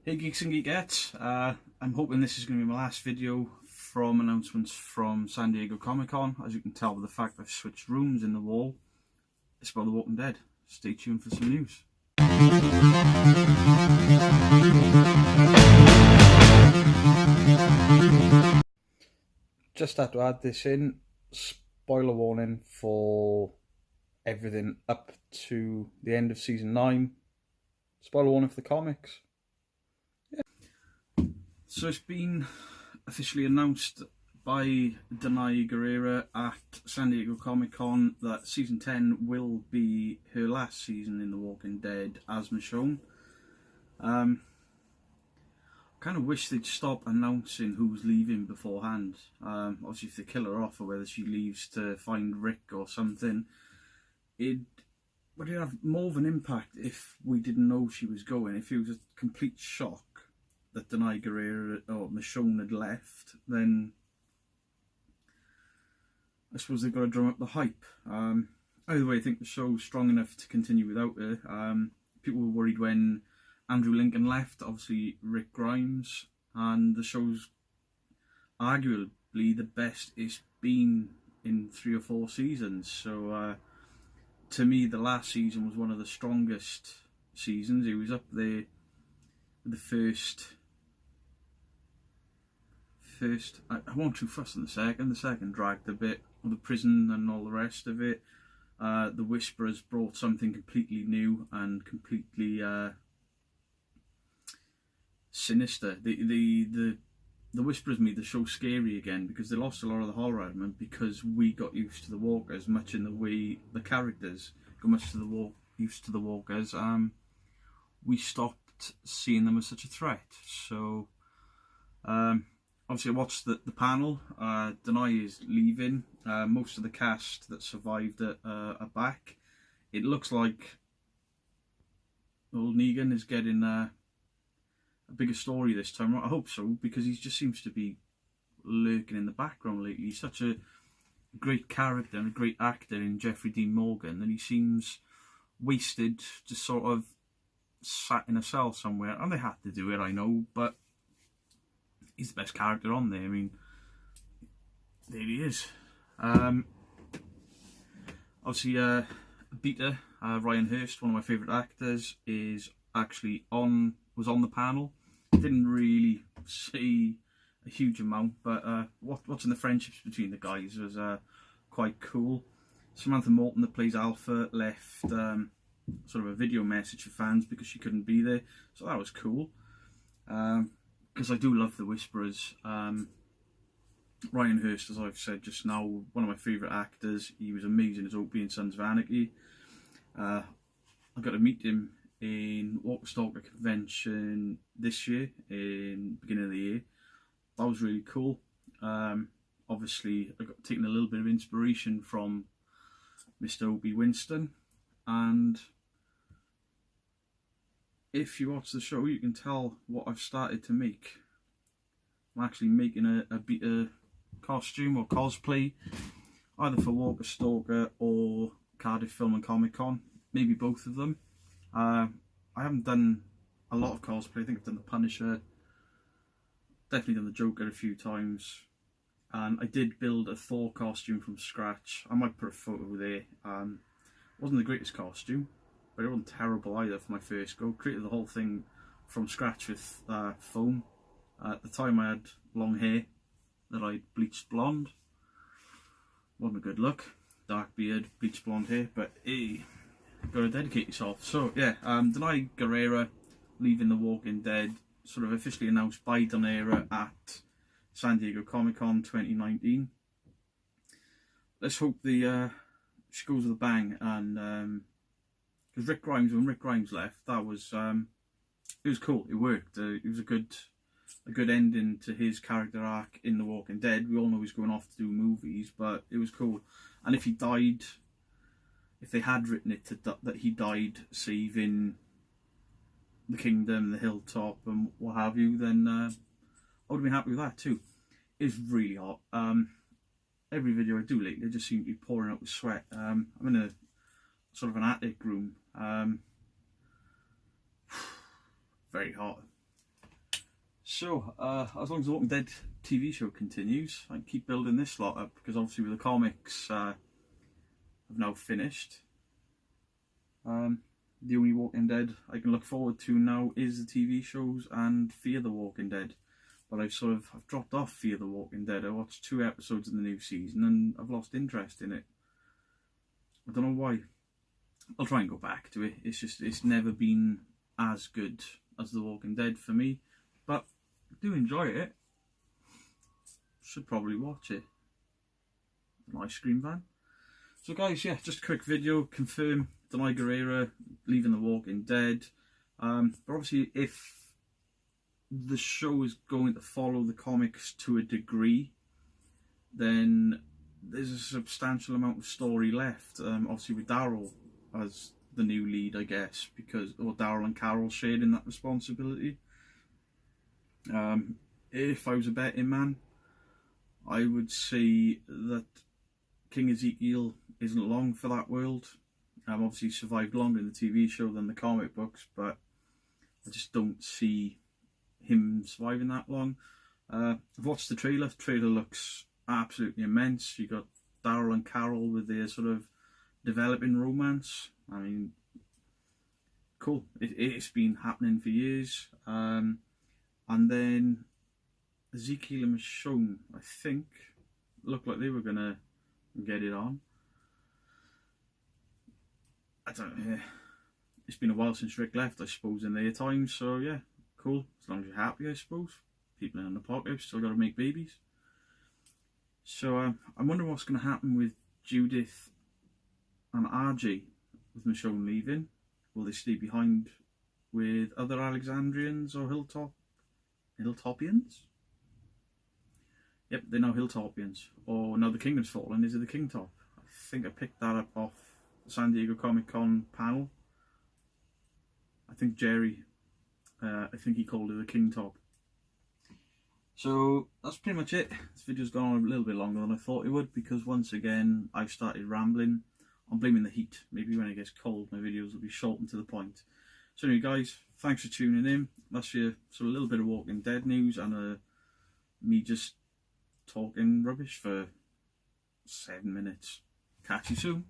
Hey Geeks and Geekettes, I'm hoping this is going to be my last video from announcements from San Diego Comic-Con. As you can tell with the fact I've switched rooms in the wall, it's about The Walking Dead. Stay tuned for some news. Just had to add this in, spoiler warning for everything up to the end of Season 9. Spoiler warning for the comics. So it's been officially announced by Danai Gurira at San Diego Comic-Con that Season 10 will be her last season in The Walking Dead as Michonne. I kind of wish they'd stop announcing who's leaving beforehand. Obviously if they kill her off or whether she leaves to find Rick or something, it would have more of an impact if we didn't know she was going. If it was a complete shock that Danai Gurira or Michonne had left, then I suppose they've got to drum up the hype. Either way, I think the show's strong enough to continue without her. People were worried when Andrew Lincoln left, obviously Rick Grimes, and the show's arguably the best it's been in 3 or 4 seasons. So to me, the last season was one of the strongest seasons. It was up there with the first. I won't too fuss on the second. The second dragged a bit with the prison and all the rest of it. The Whisperers brought something completely new and completely sinister. The Whisperers made the show scary again because they lost a lot of the horror element because we got used to the Walkers much in the way the characters got much to used to the Walkers. We stopped seeing them as such a threat. So obviously I watched the panel. Danai is leaving. Most of the cast that survived are back. It looks like old Negan is getting a bigger story this time. I hope so, because he just seems to be lurking in the background lately. He's such a great character and a great actor in Jeffrey Dean Morgan, and he seems wasted, just sort of sat in a cell somewhere. And they had to do it, I know, but he's the best character on there. I mean, there he is. Obviously, Beta, Ryan Hurst, one of my favourite actors, is actually was on the panel. Didn't really say a huge amount, but watching the friendships between the guys was quite cool. Samantha Morton, that plays Alpha, left sort of a video message for fans because she couldn't be there, so that was cool. Because I do love the Whisperers. Ryan Hurst, as I've said just now, one of my favourite actors. He was amazing as Opie in Sons of Anarchy. I got to meet him in Walker Stalker convention this year, in the beginning of the year. That was really cool. Obviously, I got taken a little bit of inspiration from Mr. Opie Winston, and if you watch the show, you can tell what I've started to make. I'm actually making a Beta costume or cosplay, either for Walker Stalker or Cardiff Film and Comic Con, maybe both of them. I haven't done a lot of cosplay. I think I've done the Punisher, definitely done the Joker a few times, and I did build a Thor costume from scratch. I might put a photo there. It wasn't the greatest costume, but it wasn't terrible either for my first go. Created the whole thing from scratch with foam. At the time I had long hair that I bleached blonde. Wasn't a good look. Dark beard, bleached blonde hair, but hey, gotta dedicate yourself. So yeah, Danai Gurira leaving The Walking Dead, sort of officially announced by Danai at San Diego Comic-Con 2019. Let's hope she goes with a bang, and because when Rick Grimes left, that was it was cool. It worked. It was a good ending to his character arc in The Walking Dead. We all know he's going off to do movies, but it was cool. And if he died, if they had written it that he died saving the kingdom, the hilltop, and what have you, then I would have been happy with that too. It's really hot. Every video I do lately, I just seem to be pouring out with sweat. I'm in a sort of an attic room. Very hot. So, as long as the Walking Dead TV show continues, I can keep building this lot up, because obviously with the comics have now finished. The only Walking Dead I can look forward to now is the TV shows and Fear the Walking Dead. But I've dropped off Fear the Walking Dead. I watched 2 episodes of the new season and I've lost interest in it. I don't know why. I'll try and go back to it. It's never been as good as The Walking Dead for me. But I do enjoy it. Should probably watch it. An ice cream van. So guys, yeah, just a quick video. Confirm Denai Guerrera leaving The Walking Dead. But obviously if the show is going to follow the comics to a degree, then there's a substantial amount of story left. Obviously with Daryl as the new lead, I guess, because Daryl and Carol shared in that responsibility. If I was a betting man, I would say that King Ezekiel isn't long for that world. Obviously survived longer in the TV show than the comic books, but I just don't see him surviving that long. I've watched the trailer. The trailer looks absolutely immense. You got Daryl and Carol with their sort of developing romance. I mean, cool. It's been happening for years. And then Ezekiel and Michonne, I think, looked like they were gonna get it on. I don't know. It's been a while since Rick left, I suppose, in their time. So yeah, cool. As long as you're happy, I suppose. People in an apocalypse still got to make babies. So I'm wondering what's going to happen with Judith and RJ with Michonne leaving. Will they stay behind with other Alexandrians or Hilltopians? Yep, they're now Hilltopians. Or now the Kingdom's fallen. Is it the Kingtop? I think I picked that up off the San Diego Comic Con panel. I think Jerry, I think he called it the Kingtop. So that's pretty much it. This video's gone on a little bit longer than I thought it would, because once again I've started rambling. I'm blaming the heat. Maybe when it gets cold my videos will be short and to the point. So anyway guys, thanks for tuning in. That's your sort of a little bit of Walking Dead news and me just talking rubbish for 7 minutes. Catch you soon.